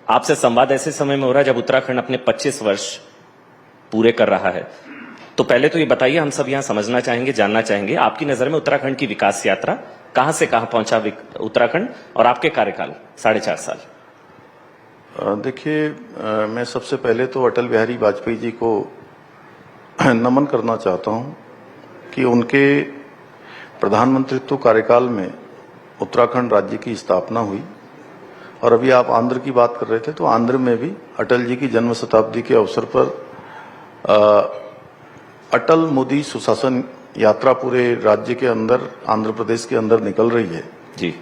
आपसे संवाद ऐसे समय में हो रहा है जब उत्तराखंड अपने 25 वर्ष पूरे कर रहा है। तो पहले तो ये बताइए, हम सब यहां समझना चाहेंगे, जानना चाहेंगे, आपकी नजर में उत्तराखंड की विकास यात्रा कहां से कहां पहुंचा उत्तराखंड, और आपके कार्यकाल 4.5 साल। देखिए, मैं सबसे पहले तो अटल बिहारी वाजपेयी जी को नमन करना चाहता हूं कि उनके प्रधानमंत्रित्व कार्यकाल में उत्तराखंड राज्य की स्थापना हुई। और अभी आप आंध्र की बात कर रहे थे, तो आंध्र में भी अटल जी की जन्म शताब्दी के अवसर पर अटल मोदी सुशासन यात्रा पूरे राज्य के अंदर, आंध्र प्रदेश के अंदर निकल रही है जी।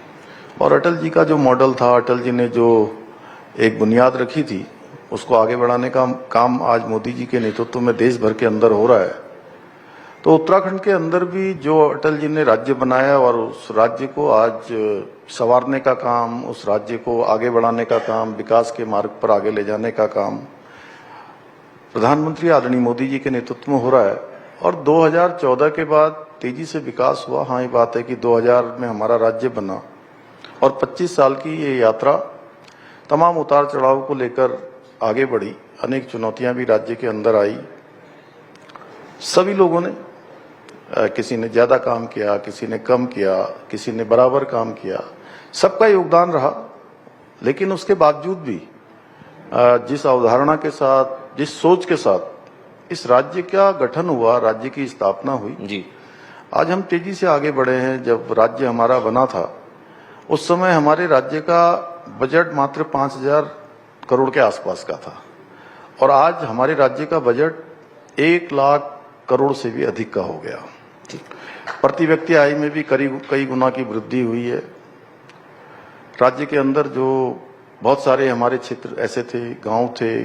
और अटल जी का जो मॉडल था, अटल जी ने जो एक बुनियाद रखी थी, उसको आगे बढ़ाने का काम आज मोदी जी के नेतृत्व में देश भर के अंदर हो रहा है। तो उत्तराखंड के अंदर भी जो अटल जी ने राज्य बनाया और उस राज्य को आज संवारने का काम, उस राज्य को आगे बढ़ाने का काम, विकास के मार्ग पर आगे ले जाने का काम प्रधानमंत्री आदरणीय मोदी जी के नेतृत्व में हो रहा है। और 2014 के बाद तेजी से विकास हुआ। हाँ, ये बात है कि 2000 में हमारा राज्य बना और 25 साल की ये यात्रा तमाम उतार चढ़ाव को लेकर आगे बढ़ी। अनेक चुनौतियां भी राज्य के अंदर आई। सभी लोगों ने, किसी ने ज्यादा काम किया, किसी ने कम किया, किसी ने बराबर काम किया, सबका योगदान रहा। लेकिन उसके बावजूद भी जिस अवधारणा के साथ, जिस सोच के साथ इस राज्य का गठन हुआ, राज्य की स्थापना हुई जी, आज हम तेजी से आगे बढ़े हैं। जब राज्य हमारा बना था उस समय हमारे राज्य का बजट मात्र 5,000 करोड़ के आसपास का था और आज हमारे राज्य का बजट 1 लाख करोड़ से भी अधिक का हो गया। प्रति व्यक्ति आय में भी कई गुना की वृद्धि हुई है। राज्य के अंदर जो बहुत सारे हमारे क्षेत्र ऐसे थे, गांव थे,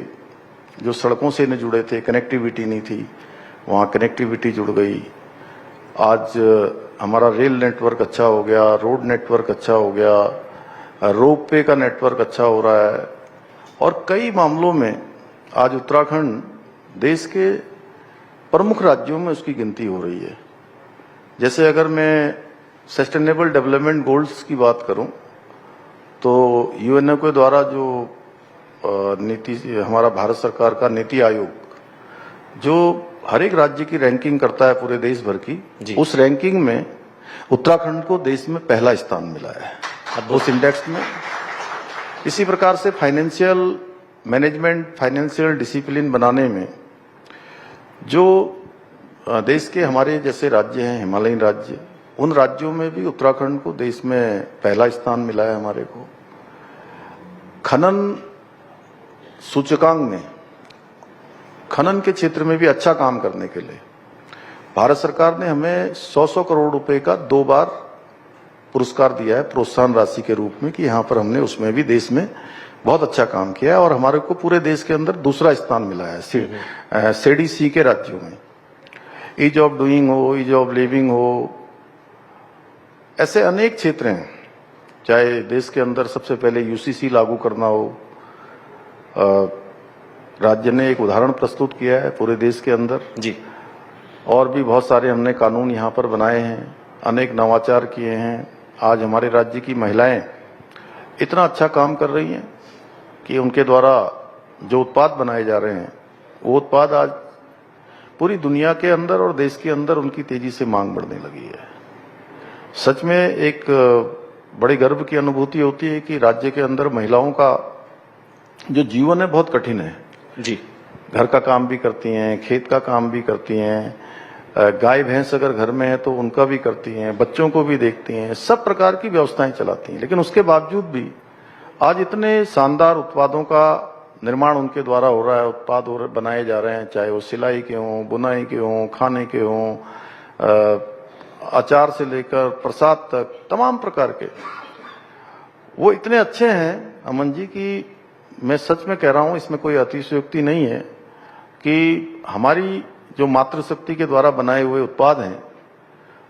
जो सड़कों से नहीं जुड़े थे, कनेक्टिविटी नहीं थी, वहां कनेक्टिविटी जुड़ गई। आज हमारा रेल नेटवर्क अच्छा हो गया, रोड नेटवर्क अच्छा हो गया, रोपवे का नेटवर्क अच्छा हो रहा है और कई मामलों में आज उत्तराखंड देश के प्रमुख राज्यों में उसकी गिनती हो रही है। जैसे अगर मैं सस्टेनेबल डेवलपमेंट गोल्स की बात करूं तो यूएनओ के द्वारा जो नीति, हमारा भारत सरकार का नीति आयोग जो हर एक राज्य की रैंकिंग करता है पूरे देश भर की, उस रैंकिंग में उत्तराखंड को देश में पहला स्थान मिला है उस इंडेक्स में। इसी प्रकार से फाइनेंशियल मैनेजमेंट, फाइनेंशियल डिसिप्लिन बनाने में जो देश के हमारे जैसे राज्य हैं, हिमालयन राज्य, उन राज्यों में भी उत्तराखंड को देश में पहला स्थान मिला है हमारे को। खनन सूचकांक में, खनन के क्षेत्र में भी अच्छा काम करने के लिए भारत सरकार ने हमें 100 करोड़ रुपए का 2 बार पुरस्कार दिया है प्रोत्साहन राशि के रूप में, कि यहाँ पर हमने उसमें भी देश में बहुत अच्छा काम किया है और हमारे को पूरे देश के अंदर दूसरा स्थान मिला है सीडीसी के राज्यों में। ईज ऑफ डूइंग हो, ईज ऑफ लिविंग हो, ऐसे अनेक क्षेत्र हैं। चाहे देश के अंदर सबसे पहले यूसीसी लागू करना हो, राज्य ने एक उदाहरण प्रस्तुत किया है पूरे देश के अंदर जी, और भी बहुत सारे हमने कानून यहाँ पर बनाए हैं, अनेक नवाचार किए हैं। आज हमारे राज्य की महिलाएं इतना अच्छा काम कर रही हैं कि उनके द्वारा जो उत्पाद बनाए जा रहे हैं वो उत्पाद आज पूरी दुनिया के अंदर और देश के अंदर उनकी तेजी से मांग बढ़ने लगी है। सच में एक बड़े गर्व की अनुभूति होती है कि राज्य के अंदर महिलाओं का जो जीवन है बहुत कठिन है जी। घर का काम भी करती हैं, खेत का काम भी करती हैं, गाय भैंस अगर घर में है तो उनका भी करती हैं, बच्चों को भी देखती हैं, सब प्रकार की व्यवस्थाएं चलाती हैं। लेकिन उसके बावजूद भी आज इतने शानदार उत्पादों का निर्माण उनके द्वारा हो रहा है, उत्पाद बनाए जा रहे हैं, चाहे वो सिलाई के हों, बुनाई के हों, खाने के हों, अचार से लेकर प्रसाद तक, तमाम प्रकार के वो इतने अच्छे हैं अमन जी कि मैं सच में कह रहा हूं, इसमें कोई अतिशयोक्ति नहीं है कि हमारी जो मातृशक्ति के द्वारा बनाए हुए उत्पाद हैं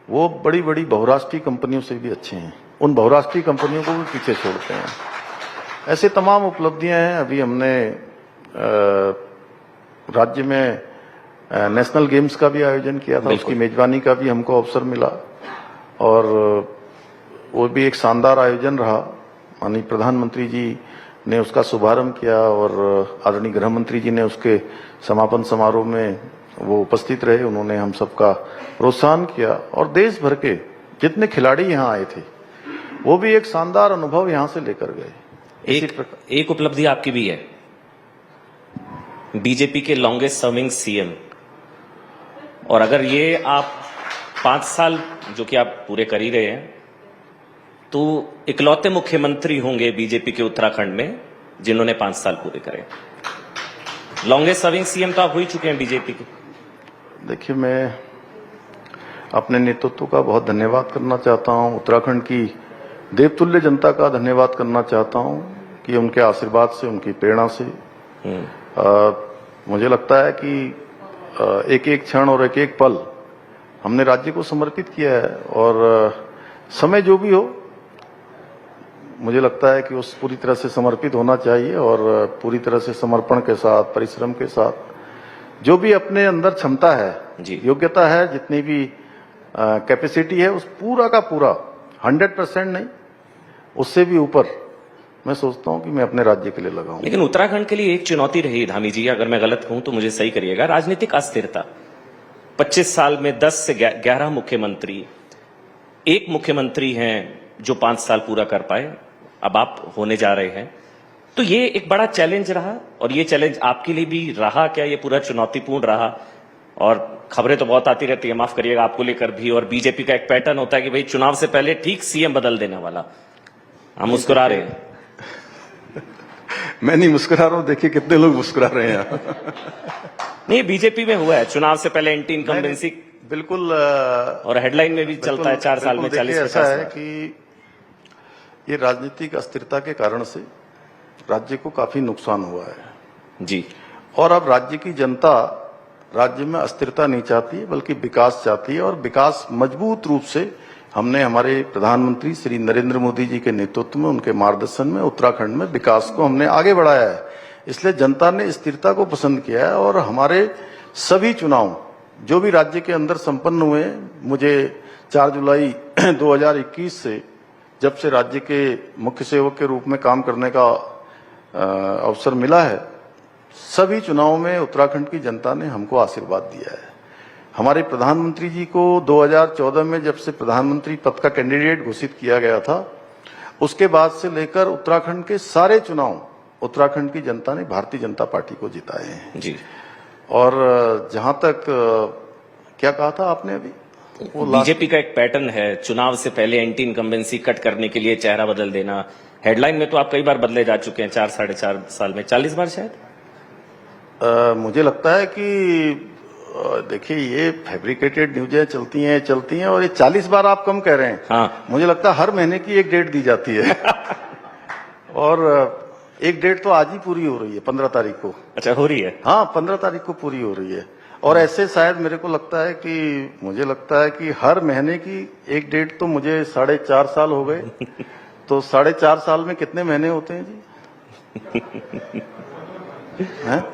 वो बड़ी बड़ी बहुराष्ट्रीय कंपनियों से भी अच्छे हैं, उन बहुराष्ट्रीय कंपनियों को भी पीछे छोड़ते हैं। ऐसे तमाम उपलब्धियां हैं। अभी हमने राज्य में नेशनल गेम्स का भी आयोजन किया था, उसकी मेजबानी का भी हमको अवसर मिला और वो भी एक शानदार आयोजन रहा। माननीय प्रधानमंत्री जी ने उसका शुभारंभ किया और आदरणीय गृह मंत्री जी ने उसके समापन समारोह में वो उपस्थित रहे। उन्होंने हम सबका प्रोत्साहन किया और देश भर के जितने खिलाड़ी यहाँ आए थे वो भी एक शानदार अनुभव यहाँ से लेकर गए। एक उपलब्धि आपकी भी है, बीजेपी के लॉन्गेस्ट सर्विंग सीएम। और अगर ये आप 5 साल जो कि आप पूरे कर ही रहे हैं, तो इकलौते मुख्यमंत्री होंगे बीजेपी के उत्तराखंड में जिन्होंने 5 साल पूरे करे। लॉन्गेस्ट सर्विंग सीएम तो आप हो ही चुके हैं बीजेपी के। देखिए, मैं अपने नेतृत्व का बहुत धन्यवाद करना चाहता हूं, उत्तराखंड की देवतुल्य जनता का धन्यवाद करना चाहता हूं कि उनके आशीर्वाद से, उनकी प्रेरणा से मुझे लगता है कि एक एक क्षण और एक एक पल हमने राज्य को समर्पित किया है। और समय जो भी हो, मुझे लगता है कि उस पूरी तरह से समर्पित होना चाहिए और पूरी तरह से समर्पण के साथ, परिश्रम के साथ जो भी अपने अंदर क्षमता है, योग्यता है, जितनी भी कैपेसिटी है, उस पूरा का पूरा 100% नहीं, उससे भी ऊपर मैं सोचता हूं कि मैं अपने राज्य के लिए लगाऊं। लेकिन उत्तराखंड के लिए एक चुनौती रही धामी जी, अगर मैं गलत हूं तो मुझे सही करिएगा, राजनीतिक अस्थिरता। 25 साल में 10 से 11 मुख्यमंत्री, एक मुख्यमंत्री हैं जो 5 साल पूरा कर पाए, अब आप होने जा रहे हैं। तो ये एक बड़ा चैलेंज रहा, और ये चैलेंज आपके लिए भी रहा क्या? ये पूरा चुनौतीपूर्ण रहा? और खबरें तो बहुत आती रहती है, माफ करिएगा, आपको लेकर भी, और बीजेपी का एक पैटर्न होता है कि भाई चुनाव से पहले ठीक सीएम बदल देने वाला। हम मुस्कुरा रहे हैं। मैं नहीं मुस्कुरा रहा हूं, देखिए कितने लोग मुस्कुरा रहे हैं। नहीं, बीजेपी में हुआ है, चुनाव से पहले एंटी इनकम्बेंसी बिल्कुल, और हेडलाइन में भी चलता है 4 साल में 40-50 ऐसा है कि ये राजनीतिक अस्थिरता के कारण से राज्य को काफी नुकसान हुआ है जी। और अब राज्य की जनता राज्य में अस्थिरता नहीं चाहती है, बल्कि विकास चाहती है। और विकास मजबूत रूप से हमने हमारे प्रधानमंत्री श्री नरेंद्र मोदी जी के नेतृत्व में, उनके मार्गदर्शन में उत्तराखंड में विकास को हमने आगे बढ़ाया है। इसलिए जनता ने स्थिरता को पसंद किया है और हमारे सभी चुनाव जो भी राज्य के अंदर संपन्न हुए, मुझे 4 जुलाई 2021 से, जब से राज्य के मुख्य सेवक के रूप में काम करने का अवसर मिला है, सभी चुनावों में उत्तराखंड की जनता ने हमको आशीर्वाद दिया है। हमारे प्रधानमंत्री जी को 2014 में जब से प्रधानमंत्री पद का कैंडिडेट घोषित किया गया था, उसके बाद से लेकर उत्तराखंड के सारे चुनाव उत्तराखंड की जनता ने भारतीय जनता पार्टी को जिताए हैं जी। और जहां तक क्या कहा था आपने अभी, वो बीजेपी का एक पैटर्न है, चुनाव से पहले एंटी इनकम्बेंसी कट करने के लिए चेहरा बदल देना। हेडलाइन में तो आप कई बार बदले जा चुके हैं, 4 साढ़े 4 साल में 40 बार शायद। मुझे लगता है कि देखिए, ये फैब्रिकेटेड न्यूज़ें चलती हैं और ये 40 बार आप कम कह रहे हैं। हाँ। मुझे लगता है हर महीने की एक डेट दी जाती है और एक डेट तो आज ही पूरी हो रही है, 15 तारीख को। अच्छा, हो रही है? हाँ, 15 तारीख को पूरी हो रही है। और ऐसे शायद मेरे को लगता है कि, मुझे लगता है कि हर महीने की एक डेट, तो मुझे 4.5 साल हो गए तो 4.5 साल में कितने महीने होते हैं जी? हैं?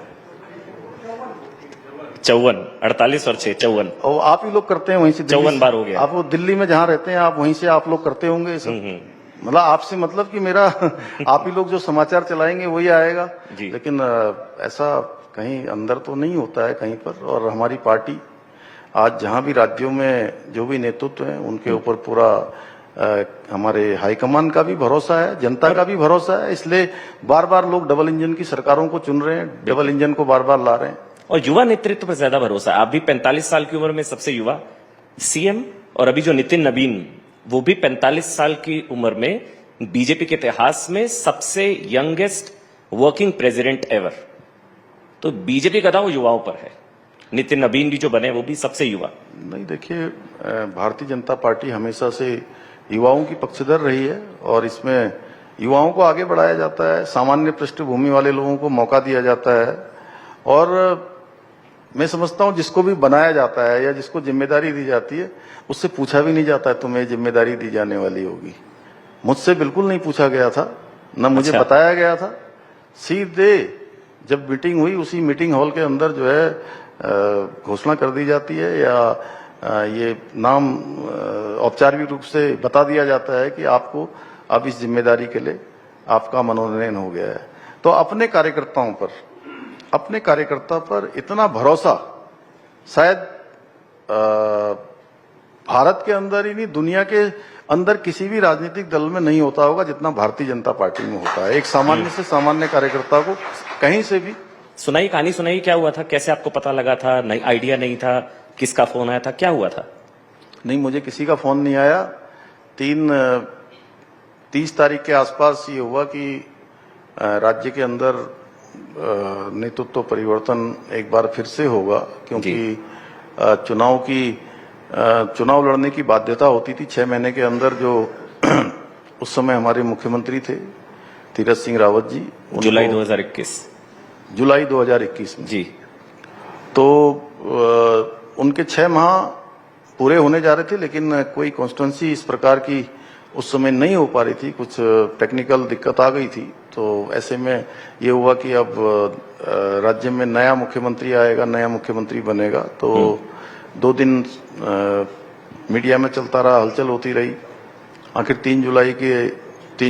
54, 48 और 6, 54। और आप ही लोग करते हैं वहीं से, 54 बार हो गया। आप वो दिल्ली में जहाँ रहते हैं, आप वहीं से आप लोग करते होंगे ये सब। मतलब आपसे मतलब कि मेरा आप ही लोग जो समाचार चलाएंगे वही आएगा जी। लेकिन ऐसा कहीं अंदर तो नहीं होता है कहीं पर। और हमारी पार्टी आज जहां भी राज्यों में जो भी नेतृत्व है, उनके ऊपर पूरा हमारे हाईकमान का भी भरोसा है, जनता का भी भरोसा है। इसलिए बार बार लोग डबल इंजन की सरकारों को चुन रहे हैं, डबल इंजन को बार बार ला रहे हैं। और युवा नेतृत्व पर ज्यादा भरोसा है। आप भी 45 साल की उम्र में सबसे युवा सीएम, और अभी जो नितिन नबीन, वो भी 45 साल की उम्र में बीजेपी के इतिहास में सबसे यंगेस्ट वर्किंग प्रेसिडेंट एवर। तो बीजेपी का दाव युवाओं पर है। नितिन नबीन भी जो बने वो भी सबसे युवा। नहीं, देखिए, भारतीय जनता पार्टी हमेशा से युवाओं की पक्षधर रही है और इसमें युवाओं को आगे बढ़ाया जाता है, सामान्य पृष्ठभूमि वाले लोगों को मौका दिया जाता है। और मैं समझता हूं जिसको भी बनाया जाता है या जिसको जिम्मेदारी दी जाती है, उससे पूछा भी नहीं जाता है तुम्हें जिम्मेदारी दी जाने वाली होगी। मुझसे बिल्कुल नहीं पूछा गया था, न मुझे बताया गया था। सीधे जब मीटिंग हुई, उसी मीटिंग हॉल के अंदर जो है घोषणा कर दी जाती है या ये नाम औपचारिक रूप से बता दिया जाता है कि आपको अब इस जिम्मेदारी के लिए आपका मनोनयन हो गया है। तो अपने कार्यकर्ता पर इतना भरोसा शायद भारत के अंदर ही नहीं, दुनिया के अंदर किसी भी राजनीतिक दल में नहीं होता होगा जितना भारतीय जनता पार्टी में होता है। एक सामान्य से सामान्य कार्यकर्ता को कहीं से भी सुनाई, कहानी सुनाई, क्या हुआ था, कैसे आपको पता लगा था, नहीं आइडिया नहीं था, किसका फोन आया था, क्या हुआ था? नहीं, मुझे किसी का फोन नहीं आया। 30 तारीख के आसपास ये हुआ कि राज्य के अंदर नेतृत्व परिवर्तन एक बार फिर से होगा, क्योंकि चुनाव लड़ने की बाध्यता होती थी 6 महीने के अंदर। जो उस समय हमारे मुख्यमंत्री थे तीरथ सिंह रावत जी, जुलाई 2021 में जी, तो उनके 6 माह पूरे होने जा रहे थे, लेकिन कोई कॉन्स्टिट्यूंसी इस प्रकार की उस समय नहीं हो पा रही थी, कुछ टेक्निकल दिक्कत आ गई थी। तो ऐसे में ये हुआ कि अब राज्य में नया मुख्यमंत्री आएगा, नया मुख्यमंत्री बनेगा। तो 2 दिन मीडिया में चलता रहा, हलचल होती रही। आखिर 3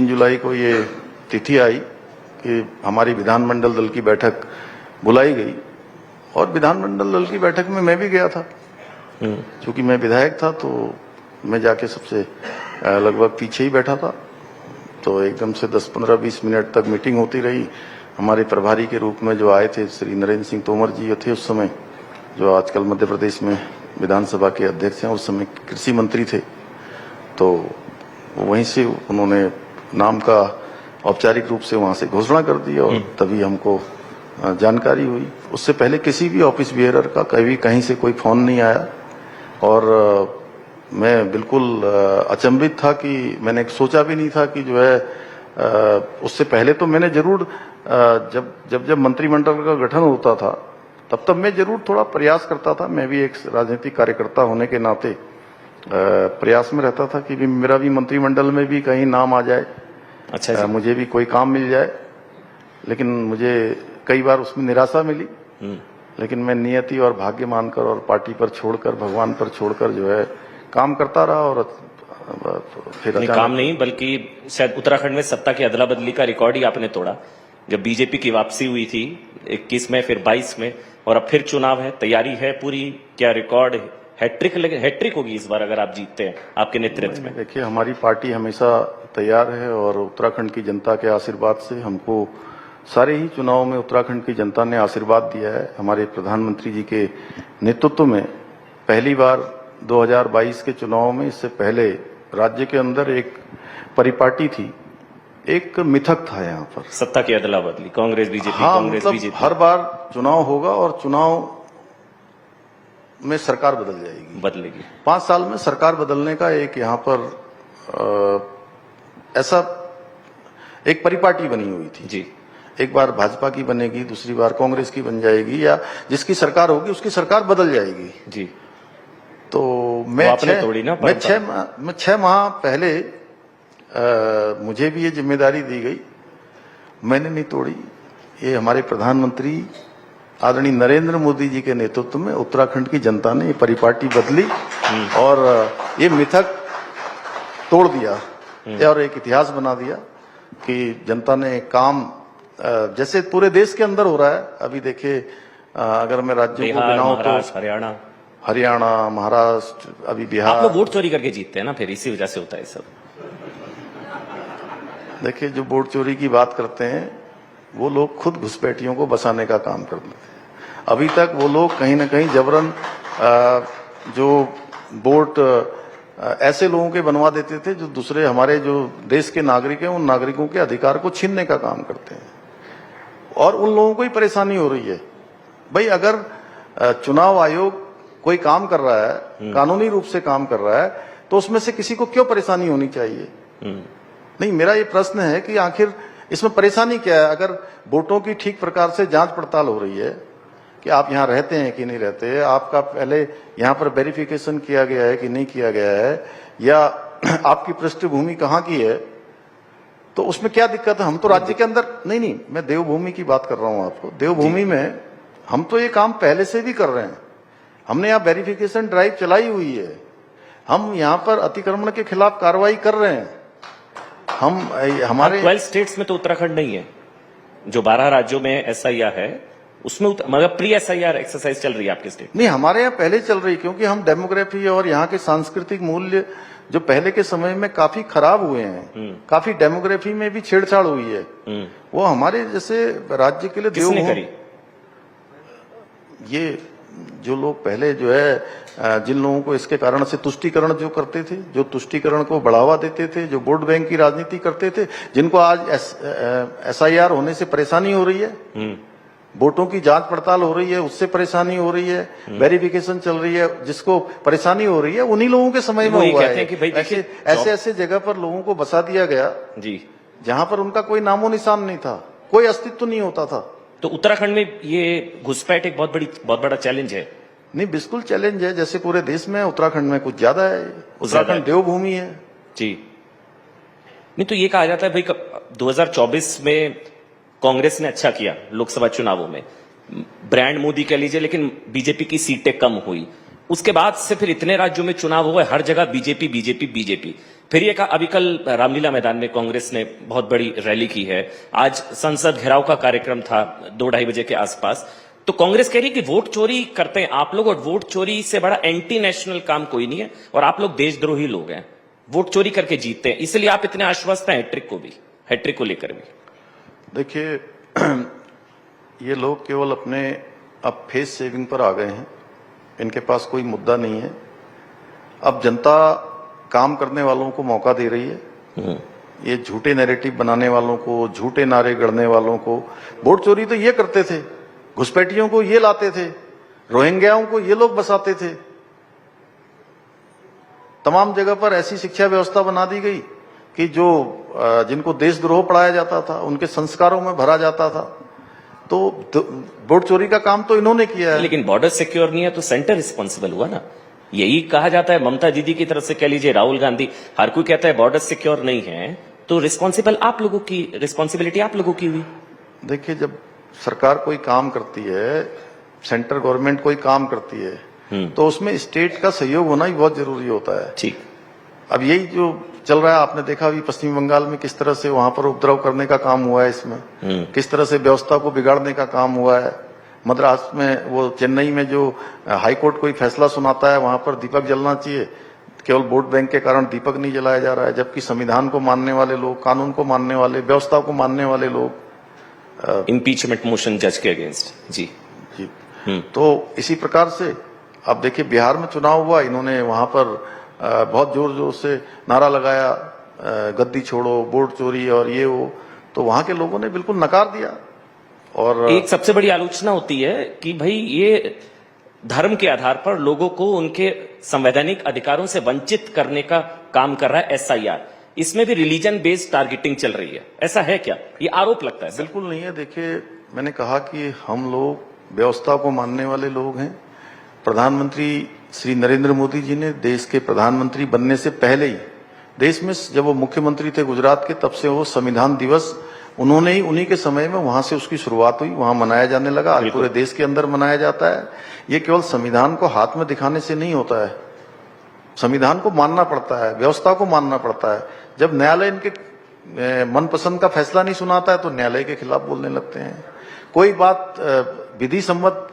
जुलाई को ये तिथि आई कि हमारी विधानमंडल दल की बैठक बुलाई गई, और विधानमंडल दल की बैठक में मैं भी गया था। चूंकि मैं विधायक था तो मैं जाके सबसे लगभग पीछे ही बैठा था। तो एकदम से 10, 15, 20 मिनट तक मीटिंग होती रही। हमारे प्रभारी के रूप में जो आए थे श्री नरेंद्र सिंह तोमर जी थे उस समय, जो आजकल मध्य प्रदेश में विधानसभा के अध्यक्ष हैं, उस समय कृषि मंत्री थे। तो वहीं से उन्होंने नाम का औपचारिक रूप से वहां से घोषणा कर दी, और तभी हमको जानकारी हुई। उससे पहले किसी भी ऑफिस बियरर का कहीं से कोई फोन नहीं आया, और मैं बिल्कुल अचंभित था कि मैंने सोचा भी नहीं था कि जो है उससे पहले तो मैंने जरूर जब मंत्रिमंडल का गठन होता था तब मैं जरूर थोड़ा प्रयास करता था। मैं भी एक राजनीतिक कार्यकर्ता होने के नाते प्रयास में रहता था कि भी मेरा भी मंत्रिमंडल में भी कहीं नाम आ जाए, अच्छा मुझे भी कोई काम मिल जाए। लेकिन मुझे कई बार उसमें निराशा मिली, लेकिन मैं नियति और भाग्य मानकर और पार्टी पर छोड़कर, भगवान पर छोड़कर जो है काम करता रहा। और फिर नहीं, काम नहीं बल्कि शायद उत्तराखंड में सत्ता की अदला बदली का रिकॉर्ड ही आपने तोड़ा। जब बीजेपी की वापसी हुई थी 21 में, फिर 22 में, और अब फिर चुनाव है, तैयारी है पूरी, क्या रिकॉर्ड है? हैट्रिक होगी इस बार अगर आप जीतते हैं आपके नेतृत्व में। देखिए, हमारी पार्टी हमेशा तैयार है, और उत्तराखंड की जनता के आशीर्वाद से हमको सारे ही चुनाव में उत्तराखंड की जनता ने आशीर्वाद दिया है। हमारे प्रधानमंत्री जी के नेतृत्व में पहली बार 2022 के चुनाव में, इससे पहले राज्य के अंदर एक परिपाटी थी, एक मिथक था यहाँ पर, सत्ता की अदला बदली, कांग्रेस बीजेपी, हाँ, कांग्रेस मतलब बीजेपी। हर बार चुनाव होगा और चुनाव में सरकार बदलेगी। 5 साल में सरकार बदलने का एक यहाँ पर ऐसा एक परिपाटी बनी हुई थी जी। एक बार भाजपा की बनेगी, दूसरी बार कांग्रेस की बन जाएगी, या जिसकी सरकार होगी उसकी सरकार बदल जाएगी जी। तो मैं आपने तोड़ी ना, मैं 6 माह पहले मुझे भी ये जिम्मेदारी दी गई, मैंने नहीं तोड़ी। ये हमारे प्रधानमंत्री आदरणीय नरेंद्र मोदी जी के नेतृत्व में उत्तराखंड की जनता ने ये परिपाटी बदली और ये मिथक तोड़ दिया और एक इतिहास बना दिया कि जनता ने काम जैसे पूरे देश के अंदर हो रहा है। अभी देखिए, अगर मैं राज्यों को गिनाऊं तो हरियाणा, महाराष्ट्र, अभी बिहार। आप लोग वोट चोरी करके जीतते हैं ना, फिर इसी वजह से होता है सब। देखिए, जो वोट चोरी की बात करते हैं वो लोग खुद घुसपैठियों को बसाने का काम करते थे। अभी तक वो लोग कहीं ना कहीं जबरन जो वोट ऐसे लोगों के बनवा देते थे जो दूसरे हमारे जो देश के नागरिक हैं, उन नागरिकों के अधिकार को छीनने का काम करते हैं और उन लोगों को ही परेशानी हो रही है। भाई, अगर चुनाव आयोग कोई काम कर रहा है, कानूनी रूप से काम कर रहा है, तो उसमें से किसी को क्यों परेशानी होनी चाहिए? नहीं, मेरा ये प्रश्न है कि आखिर इसमें परेशानी क्या है? अगर वोटों की ठीक प्रकार से जांच पड़ताल हो रही है कि आप यहाँ रहते हैं कि नहीं रहते, आपका पहले यहाँ पर वेरिफिकेशन किया गया है कि नहीं किया गया है, या आपकी पृष्ठभूमि कहाँ की है, तो उसमें क्या दिक्कत है? हम तो राज्य के अंदर नहीं, मैं देवभूमि की बात कर रहा हूँ आपको। देवभूमि में हम तो ये काम पहले से भी कर रहे हैं। हमने यहाँ वेरिफिकेशन ड्राइव चलाई हुई है, हम यहाँ पर अतिक्रमण के खिलाफ कार्रवाई कर रहे हैं। हम हमारे 12 स्टेट्स में तो उत्तराखंड नहीं है। जो 12 राज्यों में एसआईआर है उसमें मतलब प्री एसआईआर एक्सरसाइज चल रही है आपके स्टेट। नहीं, हमारे यहाँ पहले चल रही, क्योंकि हम डेमोग्राफी और यहाँ के सांस्कृतिक मूल्य जो पहले के समय में काफी खराब हुए हैं, काफी डेमोग्राफी में भी छेड़छाड़ हुई है, वो हमारे जैसे राज्य के लिए किसने करी? ये जो लोग पहले जो है जिन लोगों को इसके कारण से तुष्टीकरण जो करते थे, जो तुष्टीकरण को बढ़ावा देते थे, जो वोट बैंक की राजनीति करते थे, जिनको आज एसआईआर होने से परेशानी हो रही है, वोटों की जांच पड़ताल हो रही है, उससे परेशानी हो रही है, वेरिफिकेशन चल रही है, जिसको परेशानी हो रही है, उन्हीं लोगों के समय में हुआ है कि भाई ऐसे ऐसे जगह पर लोगों को बसा दिया गया जी, जहां पर उनका कोई नामो निशान नहीं था, कोई अस्तित्व नहीं होता था। तो उत्तराखंड में ये घुसपैठ एक बहुत बड़ा चैलेंज है। नहीं, बिल्कुल चैलेंज है, जैसे पूरे देश में, उत्तराखंड में कुछ ज्यादा है। उत्तराखंड देवभूमि है जी। नहीं तो ये कहा जाता है भाई 2024 में कांग्रेस ने अच्छा किया लोकसभा चुनावों में, ब्रांड मोदी कह लीजिए, लेकिन बीजेपी की सीटें कम हुई। उसके बाद से फिर इतने राज्यों में चुनाव हुए, हर जगह बीजेपी बीजेपी बीजेपी। फिर ये कहा, अभी कल रामलीला मैदान में कांग्रेस ने बहुत बड़ी रैली की है, आज संसद घेराव का कार्यक्रम था 2-2:30 बजे के आसपास। तो कांग्रेस कह रही है कि वोट चोरी करते हैं आप लोग, और वोट चोरी से बड़ा एंटी नेशनल काम कोई नहीं है, और आप लोग देशद्रोही लोग हैं, वोट चोरी करके जीतते हैं, इसलिए आप इतने आश्वस्त हैं हैट्रिक को लेकर भी। देखिए, ये लोग केवल अपने अब फेस सेविंग पर आ गए हैं, इनके पास कोई मुद्दा नहीं है। अब जनता काम करने वालों को मौका दे रही है, ये झूठे नैरेटिव बनाने वालों को, झूठे नारे गढ़ने वालों को। वोट चोरी तो ये करते थे, घुसपैठियों को ये लाते थे, रोहिंग्याओं को ये लोग बसाते थे, तमाम जगह पर ऐसी शिक्षा व्यवस्था बना दी गई कि जो जिनको देशद्रोह पढ़ाया जाता था उनके संस्कारों में भरा जाता था। तो वोट चोरी का काम तो इन्होंने किया है। लेकिन बॉर्डर सिक्योर नहीं है तो सेंटर रिस्पॉन्सिबल हुआ ना, यही कहा जाता है। ममता दीदी की तरफ से कह लीजिए, राहुल गांधी, हर कोई कहता है बॉर्डर सिक्योर नहीं है, तो रिस्पॉन्सिबल आप लोगों की, रिस्पॉन्सिबिलिटी आप लोगों की हुई। देखिए, जब सरकार कोई काम करती है, सेंट्रल गवर्नमेंट कोई काम करती है, तो उसमें स्टेट का सहयोग होना ही बहुत जरूरी होता है। ठीक, अब यही जो चल रहा है, आपने देखा अभी पश्चिम बंगाल में किस तरह से वहां पर उपद्रव करने का काम हुआ है, इसमें किस तरह से व्यवस्था को बिगाड़ने का काम हुआ है। मद्रास में, वो चेन्नई में जो हाईकोर्ट कोई फैसला सुनाता है, वहां पर दीपक जलना चाहिए, केवल वोट बैंक के कारण दीपक नहीं जलाया जा रहा है, जबकि संविधान को मानने वाले लोग, कानून को मानने वाले, व्यवस्था को मानने वाले लोग इम्पीचमेंट मोशन जज के अगेंस्ट जी। तो इसी प्रकार से अब देखिए, बिहार में चुनाव हुआ, इन्होंने वहां पर बहुत जोर जोर से नारा लगाया, गद्दी छोड़ो, वोट चोरी और ये वो, तो वहां के लोगों ने बिल्कुल नकार दिया। और एक सबसे बड़ी आलोचना होती है कि भाई ये धर्म के आधार पर लोगों को उनके संवैधानिक अधिकारों से वंचित करने का काम कर रहा है एसआईआर, इसमें भी रिलीजन बेस्ड टारगेटिंग चल रही है, ऐसा है क्या? ये आरोप लगता है। बिल्कुल नहीं है। देखिए, मैंने कहा कि हम लोग व्यवस्था को मानने वाले लोग हैं। प्रधानमंत्री श्री नरेंद्र मोदी जी ने देश के प्रधानमंत्री बनने से पहले ही, देश में जब वो मुख्यमंत्री थे गुजरात के, तब से वो संविधान दिवस उन्होंने ही, उन्हीं के समय में वहां से उसकी शुरुआत हुई, वहां मनाया जाने लगा। आज पूरे देश के अंदर मनाया जाता है। ये केवल संविधान को हाथ में दिखाने से नहीं होता है, संविधान को मानना पड़ता है, व्यवस्था को मानना पड़ता है। जब न्यायालय इनके मनपसंद का फैसला नहीं सुनाता है तो न्यायालय के खिलाफ बोलने लगते हैं। कोई बात विधि सम्मत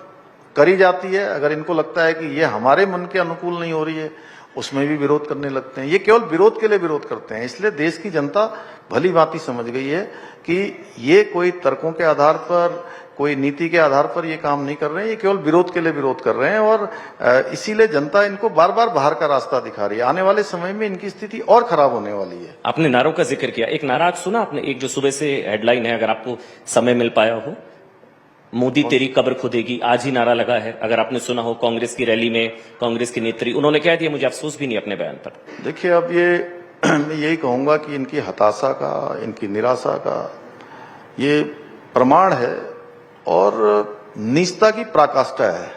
करी जाती है, अगर इनको लगता है कि ये हमारे मन के अनुकूल नहीं हो रही है, उसमें भी विरोध करने लगते हैं। ये केवल विरोध के लिए विरोध करते हैं। इसलिए देश की जनता भली भांति समझ गई है कि ये कोई तर्कों के आधार पर, कोई नीति के आधार पर ये काम नहीं कर रहे हैं, ये केवल विरोध के लिए विरोध कर रहे हैं। और इसीलिए जनता इनको बार बार बाहर का रास्ता दिखा रही है। आने वाले समय में इनकी स्थिति और खराब होने वाली है। आपने नारों का जिक्र किया, एक नारा सुना आपने, एक जो सुबह से हेडलाइन है, अगर आपको समय मिल पाया हो, मोदी तेरी कब्र खुदेगी, आज ही नारा लगा है, अगर आपने सुना हो। कांग्रेस की रैली में कांग्रेस की नेत्री, उन्होंने कह दिया, मुझे अफसोस भी नहीं अपने बयान पर। देखिए, अब ये मैं यही कहूंगा कि इनकी हताशा का, इनकी निराशा का ये प्रमाण है और नीचता की पराकाष्ठा है।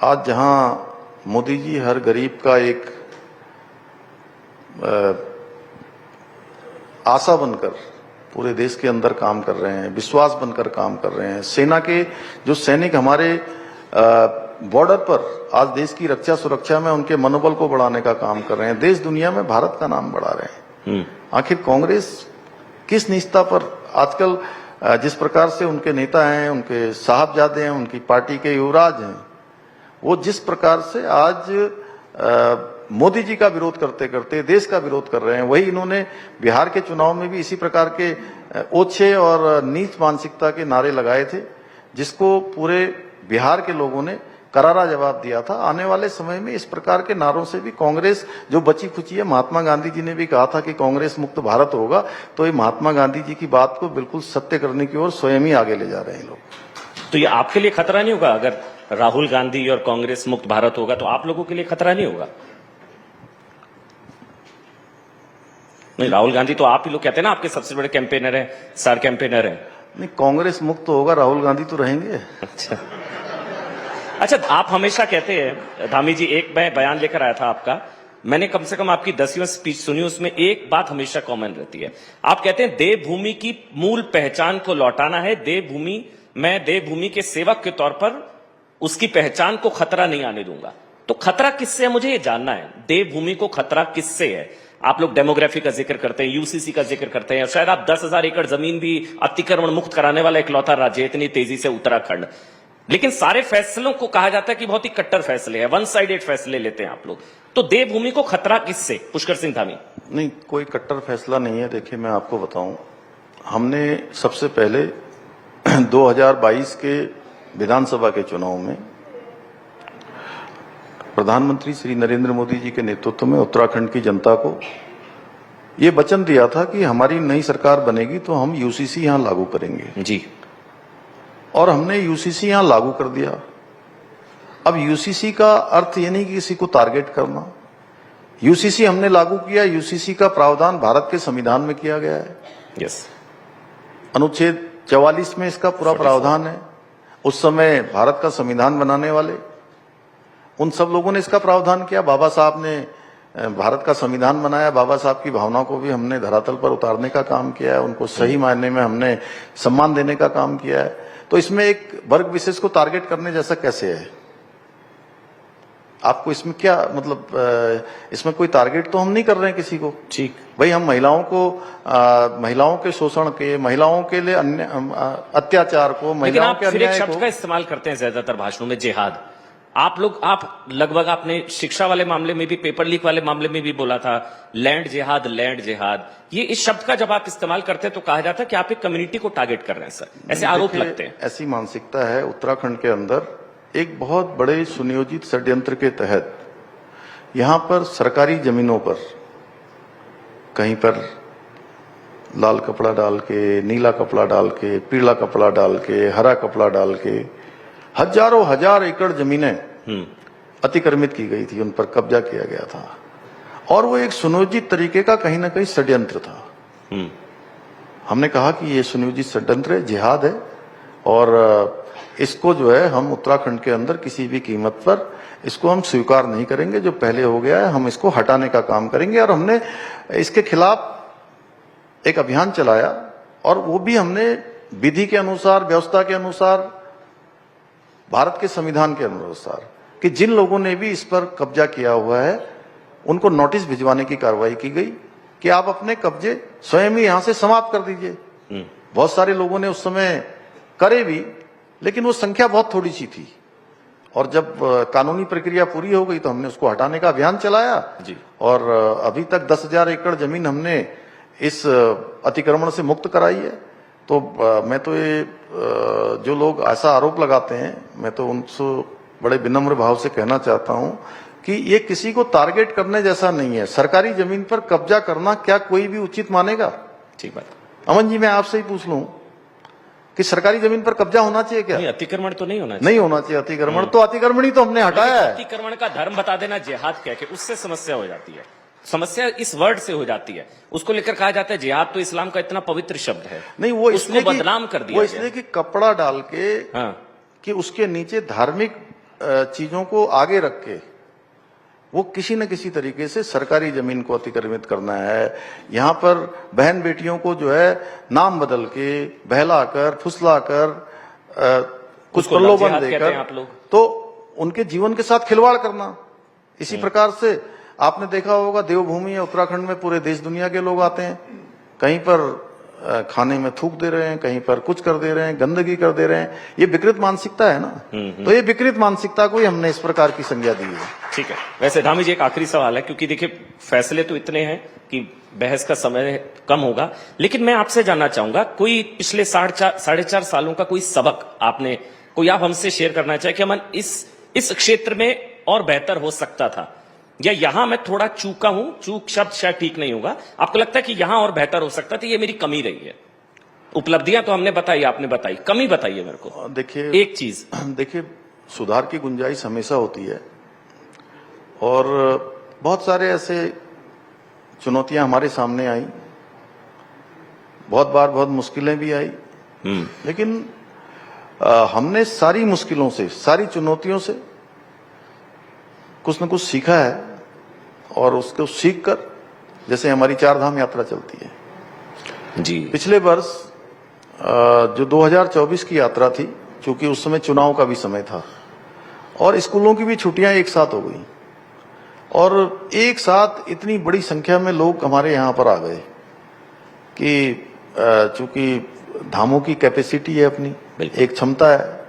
आज जहां मोदी जी हर गरीब का एक आशा बनकर पूरे देश के अंदर काम कर रहे हैं, विश्वास बनकर काम कर रहे हैं, सेना के जो सैनिक हमारे बॉर्डर पर आज देश की रक्षा सुरक्षा में उनके मनोबल को बढ़ाने का काम कर रहे हैं, देश दुनिया में भारत का नाम बढ़ा रहे हैं, आखिर कांग्रेस किस निष्ठा पर आजकल जिस प्रकार से उनके नेता हैं, उनके साहबजादे हैं, उनकी पार्टी के युवराज हैं, वो जिस प्रकार से आज मोदी जी का विरोध करते करते देश का विरोध कर रहे हैं, वही इन्होंने बिहार के चुनाव में भी इसी प्रकार के ओछे और नीच मानसिकता के नारे लगाए थे, जिसको पूरे बिहार के लोगों ने करारा जवाब दिया था। आने वाले समय में इस प्रकार के नारों से भी कांग्रेस जो बची खुची है, महात्मा गांधी जी ने भी कहा था कि कांग्रेस मुक्त भारत होगा, तो ये महात्मा गांधी जी की बात को बिल्कुल सत्य करने की ओर स्वयं ही आगे ले जा रहे हैं लोग। तो ये आपके लिए खतरा नहीं होगा अगर राहुल गांधी और कांग्रेस मुक्त भारत होगा, तो आप लोगों के लिए खतरा नहीं होगा? नहीं, राहुल गांधी तो आप ही लोग कहते हैं ना, आपके सबसे बड़े कैंपेनर हैं, स्टार कैंपेनर हैं। नहीं, कांग्रेस मुक्त होगा, राहुल गांधी तो रहेंगे। अच्छा, आप हमेशा कहते हैं, धामी जी, एक मैं बयान लेकर आया था आपका, मैंने कम से कम आपकी 10वीं स्पीच सुनी, उसमें एक बात हमेशा कॉमन रहती है। आप कहते हैं देवभूमि की मूल पहचान को लौटाना है, मैं देवभूमि के सेवक के तौर पर उसकी पहचान को खतरा नहीं आने दूंगा। तो खतरा किससे है, मुझे ये जानना है। देवभूमि को खतरा किससे है? आप लोग डेमोग्राफी का जिक्र करते हैं, यूसीसी का जिक्र करते हैं, शायद आप 10,000 एकड़ जमीन भी अतिक्रमण मुक्त कराने वाला इकलौता राज्य है इतनी तेजी से, उत्तराखंड। लेकिन सारे फैसलों को कहा जाता है कि बहुत ही कट्टर फैसले हैं, वन साइडेड फैसले लेते हैं आप लोग। तो देवभूमि को खतरा किससे, पुष्कर सिंह धामी? नहीं, कोई कट्टर फैसला नहीं है। देखिए, मैं आपको बताऊं, हमने सबसे पहले 2022 के विधानसभा के चुनाव में प्रधानमंत्री श्री नरेंद्र मोदी जी के नेतृत्व में उत्तराखंड की जनता को ये वचन दिया था कि हमारी नई सरकार बनेगी तो हम यूसीसी यहां लागू करेंगे जी, और हमने यूसीसी यहां लागू कर दिया। अब यूसीसी का अर्थ ये नहीं कि किसी को टारगेट करना। यूसीसी हमने लागू किया, यूसीसी का प्रावधान भारत के संविधान में किया गया है। यस, अनुच्छेद 44 में इसका पूरा प्रावधान है। उस समय भारत का संविधान बनाने वाले उन सब लोगों ने इसका प्रावधान किया। बाबा साहब ने भारत का संविधान बनाया, बाबा साहब की भावना को भी हमने धरातल पर उतारने का काम किया है, उनको सही मायने में हमने सम्मान देने का काम किया है। तो इसमें एक वर्ग विशेष को टारगेट करने जैसा कैसे है? आपको इसमें क्या मतलब, इसमें कोई टारगेट तो हम नहीं कर रहे हैं किसी को। ठीक, भाई, हम महिलाओं के शोषण के, महिलाओं के लिए अन्य अत्याचार को, महिलाओं के फिर एक अन्याय शब्द को का इस्तेमाल करते हैं ज्यादातर भाषणों में, जिहाद। आप लगभग आपने शिक्षा वाले मामले में भी, पेपर लीक वाले मामले में भी बोला था लैंड जिहाद, लैंड जिहाद। ये इस शब्द का जब आप इस्तेमाल करते हैं तो कहा जाता है कि आप एक कम्युनिटी को टारगेट कर रहे हैं, सर, ऐसे आरोप लगते हैं। ऐसी मानसिकता है उत्तराखंड के अंदर। एक बहुत बड़े सुनियोजित षड्यंत्र के तहत यहां पर सरकारी जमीनों पर कहीं पर लाल कपड़ा डाल के, नीला कपड़ा डाल के, पीला कपड़ा डाल के, हरा कपड़ा डाल के हजारों हजार एकड़ जमीनें अतिक्रमित की गई थी, उन पर कब्जा किया गया था। और वो एक सुनियोजित तरीके का कहीं ना कहीं षड्यंत्र था। हमने कहा कि ये सुनियोजित षड्यंत्र है, जिहाद है, और इसको जो है हम उत्तराखंड के अंदर किसी भी कीमत पर इसको हम स्वीकार नहीं करेंगे। जो पहले हो गया है हम इसको हटाने का काम करेंगे। और हमने इसके खिलाफ एक अभियान चलाया, और वो भी हमने विधि के अनुसार, व्यवस्था के अनुसार, भारत के संविधान के अनुसार, कि जिन लोगों ने भी इस पर कब्जा किया हुआ है उनको नोटिस भिजवाने की कार्रवाई की गई कि आप अपने कब्जे स्वयं ही यहां से समाप्त कर दीजिए। बहुत सारे लोगों ने उस समय करे भी, लेकिन वो संख्या बहुत थोड़ी सी थी। और जब कानूनी प्रक्रिया पूरी हो गई तो हमने उसको हटाने का अभियान चलाया जी। और अभी तक 10,000 एकड़ जमीन हमने इस अतिक्रमण से मुक्त कराई है। तो मैं तो ये जो लोग ऐसा आरोप लगाते हैं, मैं तो उनसे बड़े विनम्र भाव से कहना चाहता हूं कि ये किसी को टारगेट करने जैसा नहीं है। सरकारी जमीन पर कब्जा करना क्या कोई भी उचित मानेगा? ठीक बात। अमन जी, मैं आपसे ही पूछ लूं कि सरकारी जमीन पर कब्जा होना चाहिए क्या? नहीं, अतिक्रमण तो नहीं होना चाहिए। नहीं होना चाहिए अतिक्रमण। तो अतिक्रमण ही तो हमने हटाया है। अतिक्रमण का धर्म बता देना, जिहाद कह के, उससे समस्या हो जाती है। समस्या इस वर्ड से हो जाती है। उसको लेकर कहा जाता है जिहाद तो इस्लाम का इतना पवित्र शब्द है। नहीं, वो उसको बदनाम कर दिया, वो इसलिए कि कपड़ा डाल के, हाँ, कि उसके नीचे धार्मिक चीजों को आगे रख के वो किसी न किसी तरीके से सरकारी जमीन को अतिक्रमित करना है। यहाँ पर बहन बेटियों को जो है नाम बदल के, बहलाकर, फुसलाकर, कुछ प्रलोभन देकर, आप लोग, तो उनके जीवन के साथ खिलवाड़ करना। इसी प्रकार से आपने देखा होगा देवभूमि या उत्तराखंड में पूरे देश दुनिया के लोग आते हैं, कहीं पर खाने में थूक दे रहे हैं, कहीं पर कुछ कर दे रहे हैं, गंदगी कर दे रहे हैं। ये विकृत मानसिकता है ना। तो ये विकृत मानसिकता को ही हमने इस प्रकार की संज्ञा दी है। ठीक है। वैसे धामी जी एक आखिरी सवाल है, क्योंकि देखिए फैसले तो इतने हैं कि बहस का समय कम होगा, लेकिन मैं आपसे जानना चाहूंगा कोई पिछले 4.5 सालों का कोई सबक आपने कोई आप हमसे शेयर करना चाहे कि हम इस क्षेत्र में और बेहतर हो सकता था, या यहां मैं थोड़ा चूका हूं, चूक शब्द शायद ठीक नहीं होगा, आपको लगता है कि यहां और बेहतर हो सकता था, ये मेरी कमी रही है? उपलब्धियां तो हमने बताई, आपने बताई, कमी बताइए मेरे को देखिए एक चीज। देखिए, सुधार की गुंजाइश हमेशा होती है और बहुत सारे ऐसे चुनौतियां हमारे सामने आई, बहुत बार बहुत मुश्किलें भी आई, लेकिन हमने सारी मुश्किलों से, सारी चुनौतियों से कुछ न कुछ सीखा है और उसको सीख कर, जैसे हमारी 4 धाम यात्रा चलती है जी। पिछले वर्ष जो 2024 की यात्रा थी, चूंकि उस समय चुनाव का भी समय था और स्कूलों की भी छुट्टियां एक साथ हो गई और एक साथ इतनी बड़ी संख्या में लोग हमारे यहाँ पर आ गए कि चूंकि धामों की कैपेसिटी है अपनी, एक क्षमता है,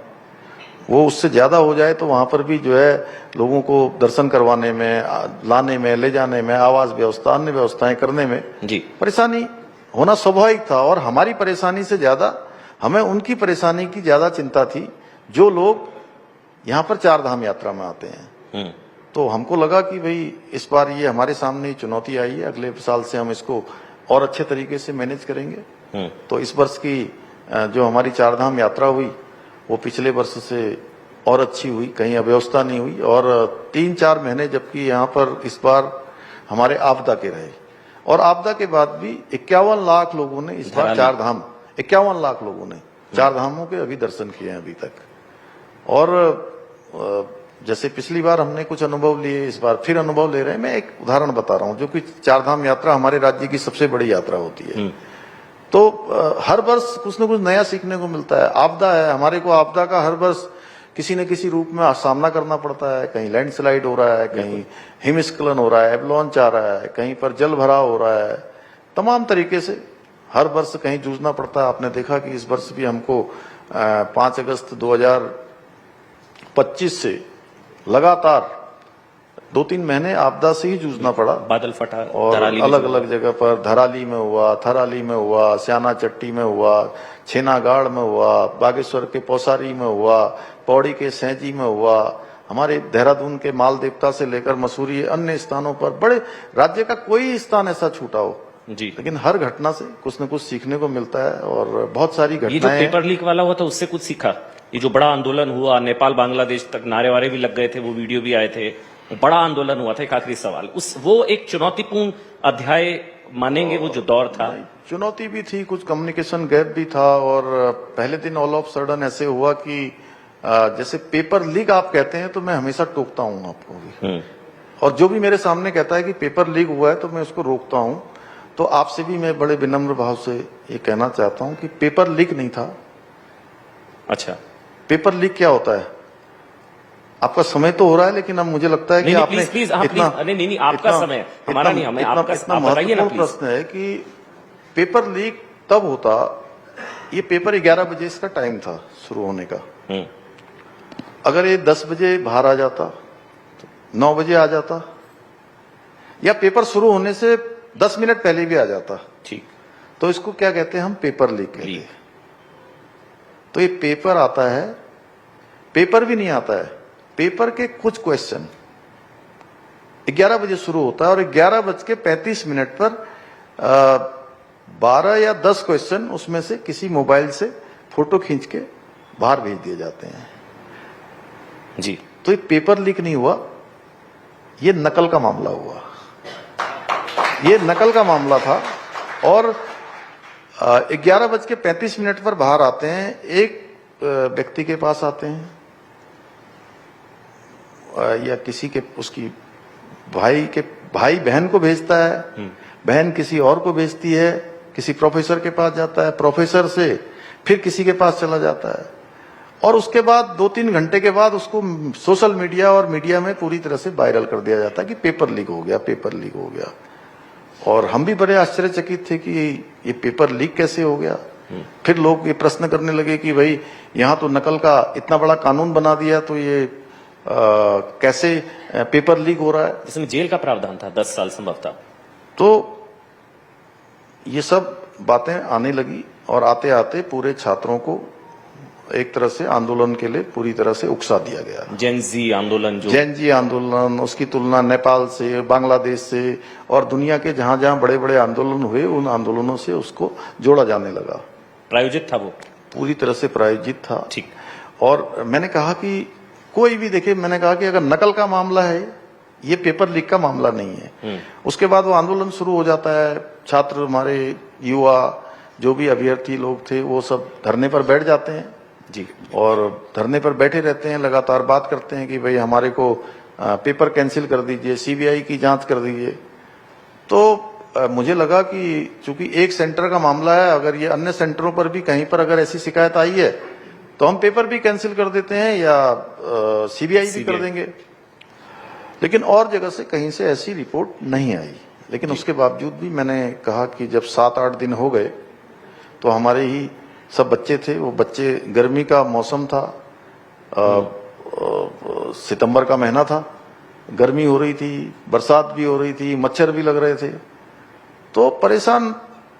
वो उससे ज्यादा हो जाए तो वहां पर भी जो है लोगों को दर्शन करवाने में, लाने में, ले जाने में, आवास व्यवस्था, अन्य व्यवस्थाएं करने में जी परेशानी होना स्वाभाविक था। और हमारी परेशानी से ज्यादा हमें उनकी परेशानी की ज्यादा चिंता थी जो लोग यहाँ पर 4 धाम यात्रा में आते हैं। तो हमको लगा कि भाई इस बार ये हमारे सामने चुनौती आई है, अगले साल से हम इसको और अच्छे तरीके से मैनेज करेंगे। तो इस वर्ष की जो हमारी 4 धाम यात्रा हुई वो पिछले वर्ष से और अच्छी हुई, कहीं अव्यवस्था नहीं हुई और 3-4 महीने जबकि यहाँ पर इस बार हमारे आपदा के रहे और आपदा के बाद भी 51 लाख लोगों ने इस बार 4 धाम, 51 लाख लोगों ने 4 धामों के अभी दर्शन किए हैं अभी तक। और जैसे पिछली बार हमने कुछ अनुभव लिए, इस बार फिर अनुभव ले रहे हैं। मैं एक उदाहरण बता रहा हूँ, जो कि 4 धाम यात्रा हमारे राज्य की सबसे बड़ी यात्रा होती है। तो हर वर्ष कुछ न कुछ नया सीखने को मिलता है। आपदा है, हमारे को आपदा का हर वर्ष किसी न किसी रूप में सामना करना पड़ता है। कहीं लैंडस्लाइड हो रहा है, कहीं हिमस्खलन हो रहा है, एवलांच आ रहा है, कहीं पर जल भराव हो रहा है, तमाम तरीके से हर वर्ष कहीं जूझना पड़ता है। आपने देखा कि इस वर्ष भी हमको 5 अगस्त 2025 से लगातार 2-3 महीने आपदा से ही जूझना पड़ा। बादल फटा और अलग अलग जगह पर धराली में हुआ, थराली में हुआ, स्याना चट्टी में हुआ, छेनागाड़ में हुआ, बागेश्वर के पौसारी में हुआ, पौड़ी के सैंची में हुआ, हमारे देहरादून के माल देवता से लेकर मसूरी अन्य स्थानों पर, बड़े राज्य का कोई स्थान ऐसा छूटा हो जी। लेकिन हर घटना से कुछ न कुछ सीखने को मिलता है और बहुत सारी ये जो घटनाएं। पेपर लीक वाला हुआ था उससे कुछ सीखा? ये जो बड़ा आंदोलन हुआ, नेपाल बांग्लादेश तक नारे वारे भी लग गए थे, वो वीडियो भी आए थे, बड़ा आंदोलन हुआ था। एक आखिरी सवाल, वो एक चुनौतीपूर्ण अध्याय मानेंगे वो जो दौर था? चुनौती भी थी, कुछ कम्युनिकेशन गैप भी था और पहले दिन ऑल ऑफ सडन ऐसे हुआ कि जैसे पेपर लीक आप कहते हैं तो मैं हमेशा टोकता हूं आपको भी, और जो भी मेरे सामने कहता है कि पेपर लीक हुआ है तो मैं उसको रोकता हूं। तो आपसे भी मैं बड़े विनम्र भाव से ये कहना चाहता हूं कि पेपर लीक नहीं था। अच्छा, पेपर लीक क्या होता है? आपका समय तो हो रहा है लेकिन अब मुझे लगता है कि आपने प्लीज नहीं, आपका समय, हमारा नहीं, हमें आपका, आप बताइए ना प्लीज। प्रश्न है कि पेपर लीक तब होता, ये पेपर 11 बजे इसका टाइम था शुरू होने का। अगर ये 10 बजे बाहर आ जाता, 9 बजे आ जाता, या पेपर शुरू होने से 10 मिनट पहले भी आ जाता, ठीक, तो इसको क्या कहते हैं हम? पेपर लीक कहते हैं। तो ये पेपर आता है, पेपर भी नहीं आता है, पेपर के कुछ क्वेश्चन 11 बजे शुरू होता है और 11:35 पर 12 या 10 क्वेश्चन उसमें से किसी मोबाइल से फोटो खींच के बाहर भेज दिए जाते हैं जी। तो ये पेपर लीक नहीं हुआ, ये नकल का मामला हुआ। ये नकल का मामला था और 11:35 पर बाहर आते हैं, एक व्यक्ति के पास आते हैं या किसी के, उसकी भाई बहन को भेजता है, बहन किसी और को भेजती है, किसी प्रोफेसर के पास जाता है, प्रोफेसर से फिर किसी के पास चला जाता है और उसके बाद 2-3 घंटे के बाद उसको सोशल मीडिया और मीडिया में पूरी तरह से वायरल कर दिया जाता कि पेपर लीक हो गया, पेपर लीक हो गया। और हम भी बड़े आश्चर्यचकित थे कि ये पेपर लीक कैसे हो गया। फिर लोग ये प्रश्न करने लगे कि भाई यहाँ तो नकल का इतना बड़ा कानून बना दिया, तो ये कैसे पेपर लीक हो रहा है। जिसमें जेल का प्रावधान था 10 साल संभवतः। तो ये सब बातें आने लगी और आते आते पूरे छात्रों को एक तरह से आंदोलन के लिए पूरी तरह से उकसा दिया गया। जेनजी आंदोलन जो जेनजी आंदोलन, उसकी तुलना नेपाल से, बांग्लादेश से और दुनिया के जहां जहां बड़े बड़े आंदोलन हुए उन आंदोलनों से उसको जोड़ा जाने लगा। प्रायोजित था वो, पूरी तरह से प्रायोजित था। ठीक। और मैंने कहा कि कोई भी देखे, मैंने कहा कि अगर नकल का मामला है, ये पेपर लीक का मामला नहीं है। उसके बाद वो आंदोलन शुरू हो जाता है। छात्र, हमारे युवा, जो भी अभ्यर्थी लोग थे, वो सब धरने पर बैठ जाते हैं जी। और धरने पर बैठे रहते हैं, लगातार बात करते हैं कि भाई हमारे को पेपर कैंसिल कर दीजिए, सीबीआई की जांच कर दीजिए। तो मुझे लगा कि चूंकि एक सेंटर का मामला है, अगर ये अन्य सेंटरों पर भी कहीं पर अगर ऐसी शिकायत आई है तो हम पेपर भी कैंसिल कर देते हैं या सीबीआई भी कर देंगे। लेकिन और जगह से कहीं से ऐसी रिपोर्ट नहीं आई। लेकिन उसके बावजूद भी मैंने कहा कि जब 7-8 दिन हो गए तो हमारे ही सब बच्चे थे, वो बच्चे, गर्मी का मौसम था, सितंबर का महीना था, गर्मी हो रही थी, बरसात भी हो रही थी, मच्छर भी लग रहे थे, तो परेशान,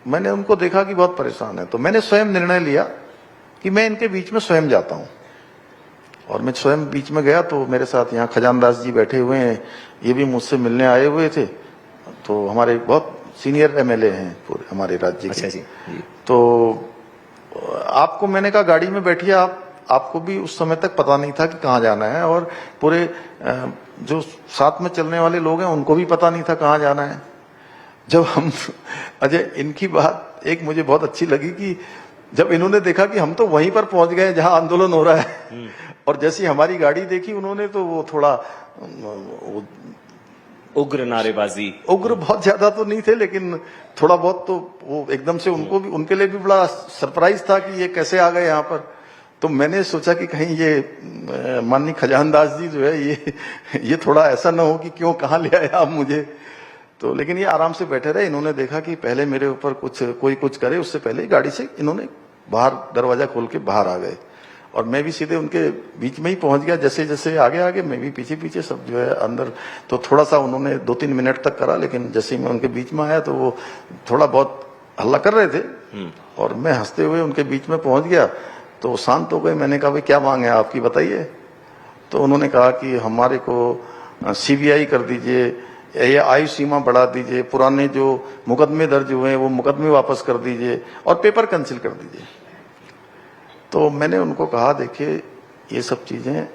मैंने उनको देखा कि बहुत परेशान है। तो मैंने स्वयं निर्णय लिया कि मैं इनके बीच में स्वयं जाता हूं। और मैं स्वयं बीच में गया तो मेरे साथ यहाँ खजानदास जी बैठे हुए हैं, ये भी मुझसे मिलने आए हुए थे। तो हमारे बहुत सीनियर एमएलए हैं पूरे हमारे राज्य के। अच्छा जी। तो आपको मैंने कहा गाड़ी में बैठिए, आपको भी उस समय तक पता नहीं था कि कहाँ जाना है, और पूरे जो साथ में चलने वाले लोग हैं उनको भी पता नहीं था कहाँ जाना है। जब हम अजय, इनकी बात एक मुझे बहुत अच्छी लगी कि जब इन्होंने देखा कि हम तो वहीं पर पहुंच गए जहां आंदोलन हो रहा है, और जैसी हमारी गाड़ी देखी उन्होंने, तो वो थोड़ा उग्र नारेबाजी, उग्र बहुत ज्यादा तो नहीं थे, लेकिन थोड़ा बहुत तो वो एकदम से उनको भी, उनके लिए भी बड़ा सरप्राइज था कि ये कैसे आ गए यहाँ पर। तो मैंने सोचा कि कहीं ये माननीय खजानदास जी जो है ये थोड़ा ऐसा ना हो कि क्यों, कहाँ ले आए आप मुझे। तो लेकिन ये आराम से बैठे रहे। इन्होंने देखा कि पहले मेरे ऊपर कोई कुछ करे, उससे पहले गाड़ी से इन्होंने बाहर दरवाजा खोल के बाहर आ गए, और मैं भी सीधे उनके बीच में ही पहुंच गया। जैसे जैसे आगे आगे, मैं भी पीछे पीछे, सब जो है अंदर। तो थोड़ा सा उन्होंने 2-3 मिनट तक करा, लेकिन जैसे ही मैं उनके बीच में आया तो वो थोड़ा बहुत हल्ला कर रहे थे, और मैं हंसते हुए उनके बीच में पहुंच गया तो शांत हो गए। मैंने कहा भाई क्या मांग है आपकी, बताइए। तो उन्होंने कहा कि हमारे को सीबीआई कर दीजिए, ये आयु सीमा बढ़ा दीजिए, पुराने जो मुकदमे दर्ज हुए हैं वो मुकदमे वापस कर दीजिए, और पेपर कैंसिल कर दीजिए। तो मैंने उनको कहा देखिए, ये सब चीजें,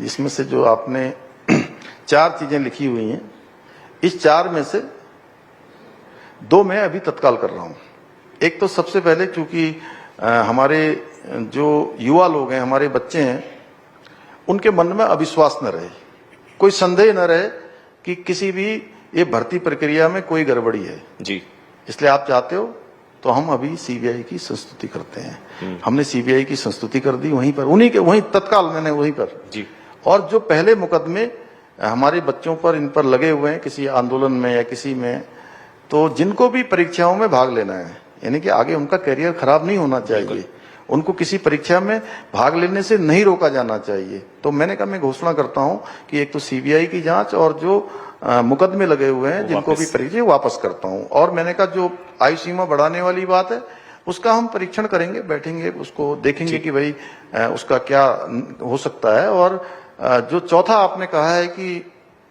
इसमें से जो आपने 4 चीजें लिखी हुई हैं, इस 4 में से 2 मैं अभी तत्काल कर रहा हूं। एक तो सबसे पहले, चूंकि हमारे जो युवा लोग हैं, हमारे बच्चे हैं, उनके मन में अविश्वास न रहे, कोई संदेह न रहे कि किसी भी ये भर्ती प्रक्रिया में कोई गड़बड़ी है जी। इसलिए आप चाहते हो तो हम अभी सीबीआई की संस्तुति करते हैं। हमने सीबीआई की संस्तुति कर दी वहीं पर, वहीं तत्काल मैंने वहीं पर जी। और जो पहले मुकदमे हमारे बच्चों पर, इन पर लगे हुए हैं किसी आंदोलन में या किसी में, तो जिनको भी परीक्षाओं में भाग लेना है, यानी कि आगे उनका करियर खराब नहीं होना चाहिए, उनको किसी परीक्षा में भाग लेने से नहीं रोका जाना चाहिए। तो मैंने कहा मैं घोषणा करता हूं कि एक तो सीबीआई की जांच और जो मुकदमे लगे हुए हैं जिनको भी परीक्षा वापस करता हूं। और मैंने कहा जो आयु सीमा बढ़ाने वाली बात है उसका हम परीक्षण करेंगे, बैठेंगे, उसको देखेंगे कि भाई उसका क्या हो सकता है। और जो चौथा आपने कहा है कि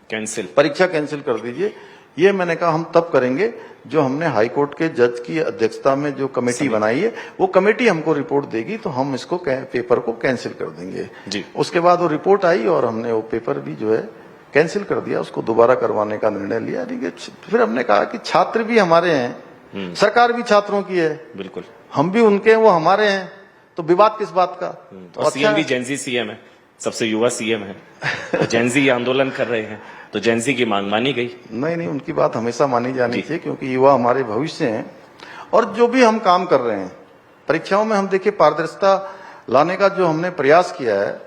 कैंसिल, परीक्षा कैंसिल कर दीजिए, ये मैंने कहा हम तब करेंगे जो हमने हाईकोर्ट के जज की अध्यक्षता में जो कमेटी बनाई है, वो कमेटी हमको रिपोर्ट देगी तो हम इसको पेपर को कैंसिल कर देंगे जी। उसके बाद वो रिपोर्ट आई और हमने वो पेपर भी जो है कैंसिल कर दिया, उसको दोबारा करवाने का निर्णय लिया। फिर हमने कहा कि छात्र भी हमारे हैं, सरकार भी छात्रों की है, बिल्कुल, हम भी उनके हैं, वो हमारे हैं, तो विवाद किस बात का। तो और सीएम भी जेनजी सीएम है, सबसे युवा सीएम है, तो जेनजी आंदोलन कर रहे हैं, तो जेनजी की मांग मानी गई। नहीं, उनकी बात हमेशा मानी जानी चाहिए क्योंकि युवा हमारे भविष्य हैं। और जो भी हम काम कर रहे हैं परीक्षाओं में, हम देखिए पारदर्शिता लाने का जो हमने प्रयास किया है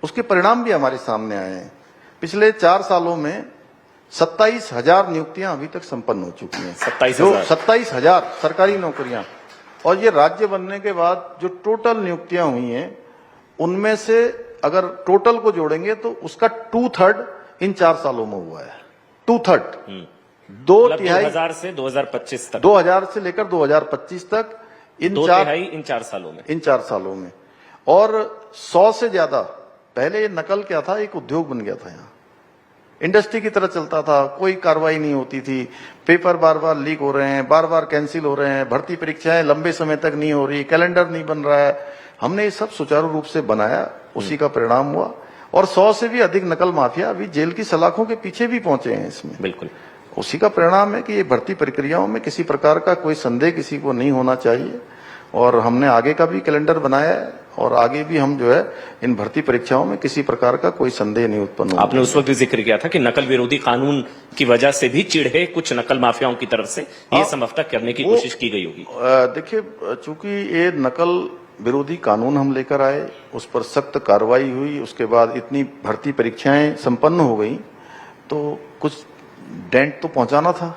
उसके परिणाम भी हमारे सामने आए हैं। पिछले 4 सालों में 27,000 नियुक्तियां अभी तक संपन्न हो चुकी हैं। 27,000 27,000 सरकारी नौकरियां, और ये राज्य बनने के बाद जो टोटल नियुक्तियां हुई हैं उनमें से अगर टोटल को जोड़ेंगे तो उसका 2/3 इन 4 सालों में हुआ है। 2/3 दो मतलब तिहाई 2000 से 2025 तक 2000 से लेकर 2025 तक इन 4 सालों में। इन 4 सालों में। और 100 से ज्यादा, पहले ये नकल क्या था, एक उद्योग बन गया था, यहाँ इंडस्ट्री की तरह चलता था, कोई कार्रवाई नहीं होती थी, पेपर बार बार लीक हो रहे हैं, बार बार कैंसिल हो रहे हैं, भर्ती परीक्षाएं लंबे समय तक नहीं हो रही, कैलेंडर नहीं बन रहा है। हमने ये सब सुचारू रूप से बनाया, उसी का परिणाम हुआ। और 100 से भी अधिक नकल माफिया अभी जेल की सलाखों के पीछे भी पहुंचे हैं इसमें। बिल्कुल, उसी का परिणाम है कि ये भर्ती प्रक्रियाओं में किसी प्रकार का कोई संदेह किसी को नहीं होना चाहिए। और हमने आगे का भी कैलेंडर बनाया है और आगे भी हम जो है इन भर्ती परीक्षाओं में किसी प्रकार का कोई संदेह नहीं उत्पन्न होगा। आपने उस वक्त भी जिक्र किया था कि नकल विरोधी कानून की वजह से भी चिढ़े कुछ नकल माफियाओं की तरफ से ये संभवतः करने की कोशिश की गई होगी। देखिए, चूंकि ये नकल विरोधी कानून हम लेकर आए, उस पर सख्त कार्रवाई हुई, उसके बाद इतनी भर्ती परीक्षाएं संपन्न हो गई, तो कुछ डेंट तो पहुंचाना था।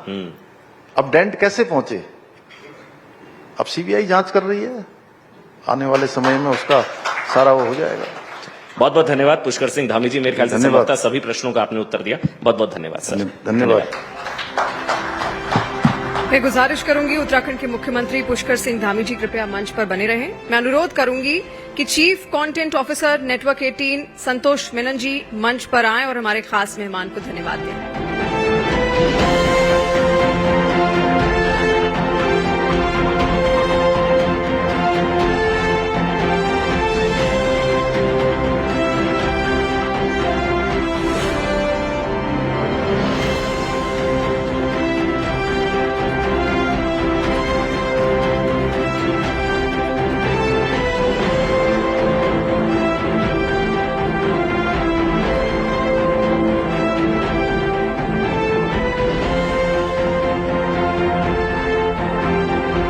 अब डेंट कैसे पहुंचे, अब सीबीआई जांच कर रही है, आने वाले समय में उसका सारा वो हो जाएगा। बहुत बहुत धन्यवाद पुष्कर सिंह धामी जी, मेरे ख्याल से संभवतः सभी प्रश्नों का आपने उत्तर दिया। बहुत बहुत धन्यवाद सर। धन्यवाद। मैं गुजारिश करूंगी उत्तराखंड के मुख्यमंत्री पुष्कर सिंह धामी जी कृपया मंच पर बने रहें। मैं अनुरोध करूंगी कि चीफ कंटेंट ऑफिसर नेटवर्क 18 संतोष मेनन जी मंच पर आएं और हमारे खास मेहमान को धन्यवाद दें।